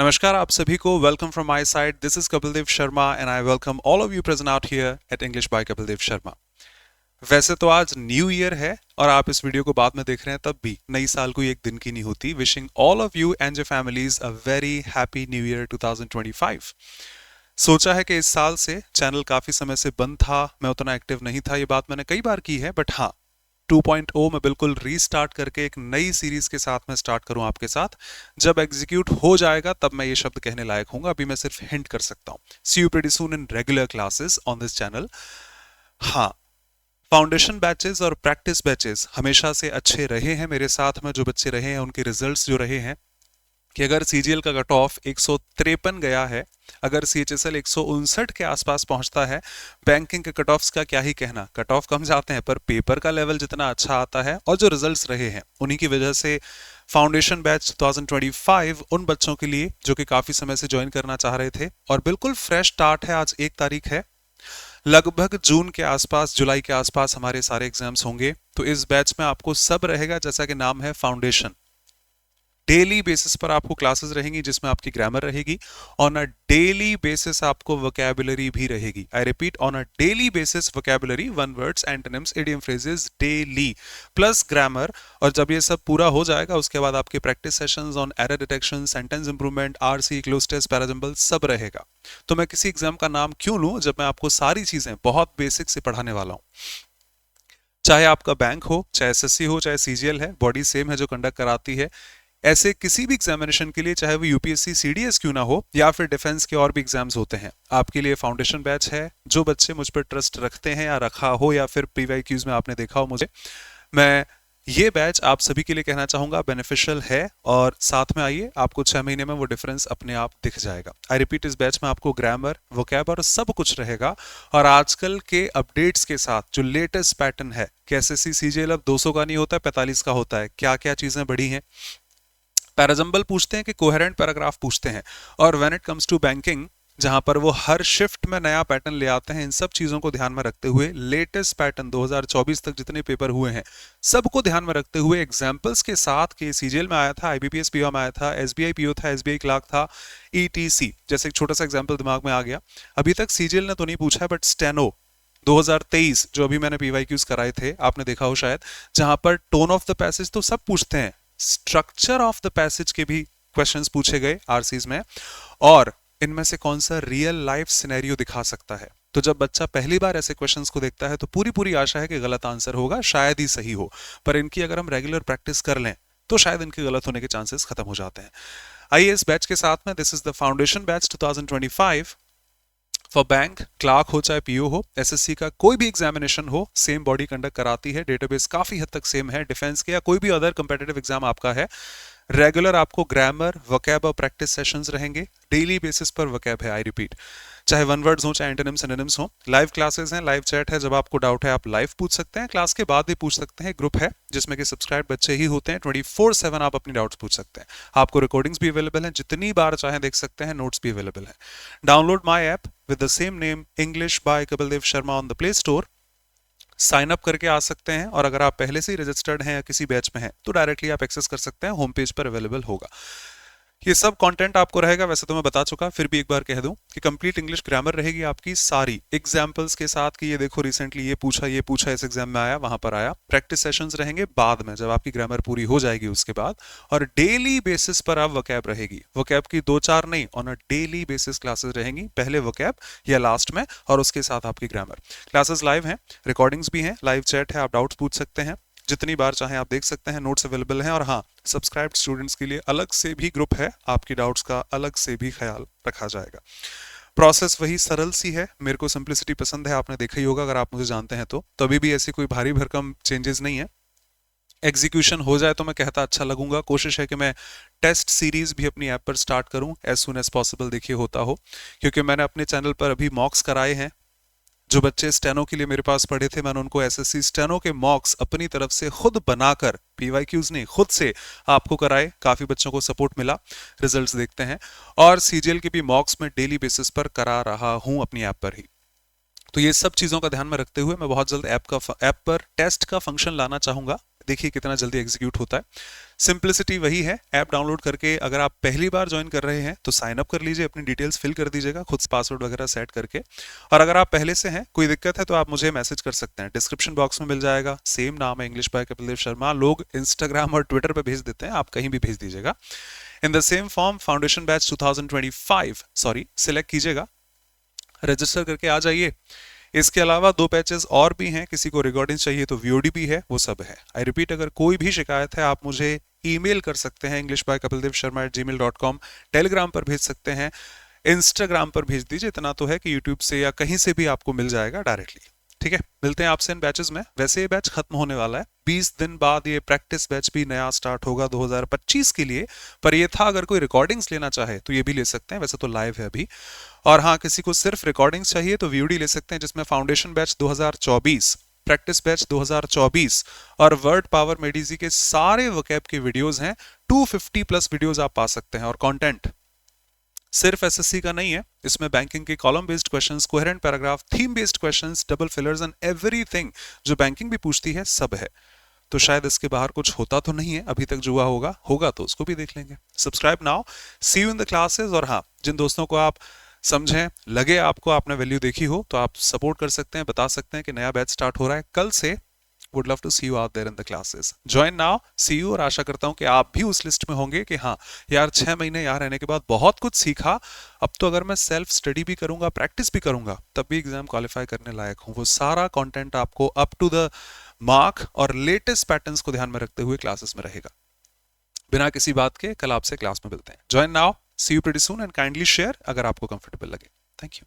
नमस्कार आप सभी को welcome from my side this is Kapil Dev Sharma and I welcome all of you present out here at English by Kapil Dev Sharma. वैसे तो आज न्यू ईयर है और आप इस वीडियो को बाद में देख रहे हैं तब भी नई साल कोई एक दिन की नहीं होती। Wishing all of you and your families a very happy new year 2025। सोचा है कि इस साल से चैनल काफी समय से बंद था, मैं उतना एक्टिव नहीं था, ये बात मैंने कई बार की है, बट हाँ 2.0 मैं बिल्कुल रीस्टार्ट करके एक नई सीरीज के साथ मैं स्टार्ट करूं आपके साथ। जब एग्जीक्यूट हो जाएगा तब मैं ये शब्द कहने लायक हूंगा, अभी मैं सिर्फ हिंट कर सकता हूं। See you pretty soon in regular classes on this channel. हाँ, फाउंडेशन बैचेस और प्रैक्टिस बैचेस हमेशा से अच्छे रहे हैं। मेरे साथ में जो बच्चे रहे हैं उनके रिजल्ट्स जो रहे हैं कि अगर सीजीएल का कट ऑफ 153 गया है, अगर सीएचएसएल 159 के आसपास पहुंचता है, बैंकिंग के कट ऑफ्स का क्या ही कहना, कट ऑफ कम जाते हैं पर पेपर का लेवल जितना अच्छा आता है और जो रिजल्ट्स रहे हैं उन्हीं की वजह से फाउंडेशन बैच 2025 उन बच्चों के लिए जो कि काफी समय से ज्वाइन करना चाह रहे थे और बिल्कुल फ्रेश स्टार्ट है। आज 1 तारीख है, लगभग जून के आसपास, जुलाई के आसपास हमारे सारे एग्जाम्स होंगे। तो इस बैच में आपको सब रहेगा, जैसा कि नाम है फाउंडेशन। डेली बेसिस पर आपको क्लासेस रहेंगी जिसमें आपकी ग्रामर रहेगी, ऑन अ डेली बेसिस आपको वोकैबुलरी भी रहेगी। I repeat, on a daily basis vocabulary, one words, antonyms, idiom phrases daily plus grammar. और जब ये सब पूरा हो जाएगा उसके बाद आपके practice sessions on error detection, sentence improvement, RC, cloze test, parajumble सब रहेगा। तो मैं किसी एग्जाम का नाम क्यों लूं जब मैं आपको सारी चीजें बहुत बेसिक से पढ़ाने वाला हूं। चाहे आपका बैंक हो, चाहे एसएससी हो, चाहे सीजीएल है, बॉडी सेम है जो कंडक्ट कराती है। ऐसे किसी भी एग्जामिनेशन के लिए, चाहे वो यूपीएससी सीडीएस क्यों ना हो या फिर डिफेंस के और भी एग्जाम्स होते हैं, आपके लिए फाउंडेशन बैच है। जो बच्चे मुझ पर ट्रस्ट रखते हैं या रखा हो या फिर पीवाईक्यूज में आपने देखा हो मुझे, मैं ये बैच आप सभी के लिए कहना चाहूंगा बेनिफिशियल है। और साथ में आइए, आपको 6 महीने में वो डिफरेंस अपने आप दिख जाएगा। आई रिपीट, इस बैच में आपको ग्रामर, वोकैब और सब कुछ रहेगा। और आजकल के अपडेट्स के साथ जो लेटेस्ट पैटर्न है कि एसएससी सीजीएल अब 200 का नहीं होता है, 45 का होता है, क्या क्या चीजें बढ़ी हैं। पैराजंबल पूछते हैं कि कोहेरेंट पैराग्राफ पूछते हैं। और when it comes to banking, जहां पर वो हर शिफ्ट में नया पैटर्न ले आते हैं, इन सब चीजों को ध्यान में रखते हुए लेटेस्ट पैटर्न 2024 तक जितने पेपर हुए हैं सबको ध्यान में रखते हुए एग्जाम्पल्स के साथ, कि सीजीएल में आया था, आईबीपीएस पीओ में आया था, एसबीआई पीओ था, एसबीआई क्लार्क था, ईटीसी, जैसे एक छोटा सा एग्जाम्पल दिमाग में आ गया। अभी तक सीजीएल ने तो नहीं पूछा है, बट स्टेनो 2023 जो अभी मैंने पीवाईक्यूज कराए थे, आपने देखा हो शायद, जहां पर टोन ऑफ द पैसेज तो सब पूछते हैं, स्ट्रक्चर ऑफ द पैसेज के भी क्वेश्चंस पूछे गए आरसीज में, और इनमें से कौन सा रियल लाइफ सिनेरियो दिखा सकता है। तो जब बच्चा पहली बार ऐसे क्वेश्चंस को देखता है तो पूरी पूरी आशा है कि गलत आंसर होगा, शायद ही सही हो, पर इनकी अगर हम रेगुलर प्रैक्टिस कर लें तो शायद इनके गलत होने के चांसेस खत्म हो जाते हैं। आइए इस बैच के साथ में, this is the foundation batch 2025 for bank, clerk हो चाहे पीओ हो, एसएससी का कोई भी एग्जामिनेशन हो, सेम बॉडी कंडक्ट कराती है, डेटाबेस काफी हद तक सेम है, डिफेंस के या कोई भी अदर कंपेटिटिव एग्जाम आपका है। रेगुलर आपको ग्रामर, वोकैब और प्रैक्टिस सेशंस रहेंगे, डेली बेसिस पर वोकैब है। आई रिपीट, चाहे वन वर्ड्स हो चाहे एंटोनिम्स सिनोनिम्स हो। लाइव क्लासेस हैं, लाइव चैट है, जब आपको डाउट है आप लाइव पूछ सकते हैं, क्लास के बाद भी पूछ सकते हैं। ग्रुप है जिसमें कि सब्सक्राइब बच्चे ही होते हैं, 24/7 आप अपनी डाउट्स पूछ सकते हैं। आपको रिकॉर्डिंग्स भी अवेलेबल हैं, जितनी बार चाहे देख सकते हैं, नोट्स भी अवेलेबल हैं। Download my app with the same name, English by Kapil Dev Sharma, on the Play Store. Sign up करके आ सकते हैं, और अगर आप पहले से ही रजिस्टर्ड हैं या किसी बैच में हैं तो डायरेक्टली आप एक्सेस कर सकते हैं, होम पेज पर अवेलेबल होगा। ये सब कंटेंट आपको रहेगा, वैसे तो मैं बता चुका, फिर भी एक बार कह दूं कि कंप्लीट इंग्लिश ग्रामर रहेगी आपकी सारी एग्जांपल्स के साथ, कि ये देखो रिसेंटली ये पूछा इस एग्जाम में आया, वहां पर आया। प्रैक्टिस सेशंस रहेंगे बाद में, जब आपकी ग्रामर पूरी हो जाएगी उसके बाद। और डेली बेसिस पर आप वोकैब रहेगी, वोकैब की 2-4 नहीं, on a daily basis classes रहेंगी, पहले वोकैब या लास्ट में, और उसके साथ आपकी ग्रामर। क्लासेस लाइव हैं, रिकॉर्डिंग्स भी हैं, लाइव चैट है, आप डाउट्स पूछ सकते हैं, जितनी बार चाहें आप देख सकते हैं, नोट्स अवेलेबल हैं। और हाँ, सब्सक्राइब्ड स्टूडेंट्स के लिए अलग से भी ग्रुप है, आपकी डाउट्स का अलग से भी ख्याल रखा जाएगा। प्रोसेस वही सरल सी है, मेरे को सिंप्लिसिटी पसंद है, आपने देखा ही होगा अगर आप मुझे जानते हैं तो। तभी भी ऐसी कोई भारी भरकम चेंजेस नहीं है। एग्जीक्यूशन हो जाए तो मैं कहता अच्छा लगूंगा। कोशिश है कि मैं टेस्ट सीरीज भी अपनी ऐप पर स्टार्ट करूं एज सुन एज पॉसिबल, देखिए होता हो, क्योंकि मैंने अपने चैनल पर अभी मॉक्स कराए हैं। जो बच्चे स्टेनो के लिए मेरे पास पढ़े थे, मैंने उनको एसएससी स्टेनो के मॉक्स अपनी तरफ से खुद बनाकर, पीवाईक्यूज नहीं, खुद से आपको कराए, काफी बच्चों को सपोर्ट मिला, रिजल्ट्स देखते हैं। और सीजीएल के भी मॉक्स में डेली बेसिस पर करा रहा हूं अपनी ऐप पर ही। तो ये सब चीजों का ध्यान में रखते हुए मैं बहुत जल्द ऐप पर टेस्ट का फंक्शन लाना चाहूंगा, देखिए कितना जल्दी एग्जीक्यूट होता है। सिंप्लिसिटी वही है, ऐप डाउनलोड करके अगर आप पहली बार ज्वाइन कर रहे हैं तो साइन अप कर लीजिए, अपनी डिटेल्स फिल कर दीजिएगा खुद से पासवर्ड वगैरह सेट करके। और अगर आप पहले से हैं, कोई दिक्कत है तो आप मुझे मैसेज कर सकते हैं, डिस्क्रिप्शन बॉक्स में मिल जाएगा, सेम नाम है इंग्लिश बाय कपिल देव शर्मा। लोग इंस्टाग्राम और ट्विटर पे भेज देते हैं, आप कहीं भी भेज दीजिएगा। In the same form foundation batch 2025 select कीजिएगा, रजिस्टर करके आ जाइए। इसके अलावा 2 बैचेस और भी हैं, किसी को रिकॉर्डिंग चाहिए तो वीओडी भी है, वो सब है। आई रिपीट, अगर कोई भी शिकायत है आप मुझे ईमेल कर सकते हैं englishbykapildev@gmail.com, टेलीग्राम पर भेज सकते हैं, इंस्टाग्राम पर भेज दीजिए। इतना तो है कि यूट्यूब से या कहीं से भी आपको मिल जाएगा डायरेक्टली। ठीक है, मिलते हैं आपसे इन बैचेस में। वैसे ये बैच खत्म होने वाला है, 20 दिन बाद ये प्रैक्टिस बैच भी नया स्टार्ट होगा 2025 के लिए। पर ये था, अगर कोई रिकॉर्डिंग्स लेना चाहे तो ये भी ले सकते हैं, वैसे तो लाइव है अभी। और हाँ, किसी को सिर्फ रिकॉर्डिंग्स चाहिए तो वीओडी ले सकते हैं, जिसमें फाउंडेशन बैच 2024, प्रैक्टिस बैच 2024 और वर्ड पावर मेडिजी के सारे वोकैब के वीडियोस हैं। 250 प्लस वीडियोस आप पा सकते हैं। और कंटेंट सिर्फ एसएससी का नहीं है, इसमें बैंकिंग के column based questions, coherent paragraph, theme based questions, double fillers and everything जो बैंकिंग भी पूछती है, सब है। तो शायद इसके बाहर कुछ होता तो नहीं है अभी तक जो हुआ होगा तो उसको भी देख लेंगे। Subscribe now, see you in the classes. और हाँ, जिन दोस्तों को आप समझें, लगे आपको आपने वैल्यू देखी हो, तो आप सपोर्ट कर सकते हैं, बता सकते हैं कि नया बैच स्टार्ट हो रहा है कल से। Would love to see you out there in the classes. Join now, see you. और आशा करता हूं कि आप भी उस लिस्ट में होंगे कि हाँ यार, 6 महीने यहाँ रहने के बाद बहुत कुछ सीखा, अब तो अगर मैं सेल्फ स्टडी भी करूंगा, प्रैक्टिस भी करूंगा, तब भी एग्जाम क्वालिफाई करने लायक हूं। वो सारा कंटेंट आपको अप टू द मार्क और लेटेस्ट पैटर्न्स को ध्यान में रखते हुए क्लासेस में रहेगा। बिना किसी बात के कल आपसे क्लास में मिलते हैं। Join now, see you pretty soon and kindly share अगर आपको कंफर्टेबल लगे। Thank you.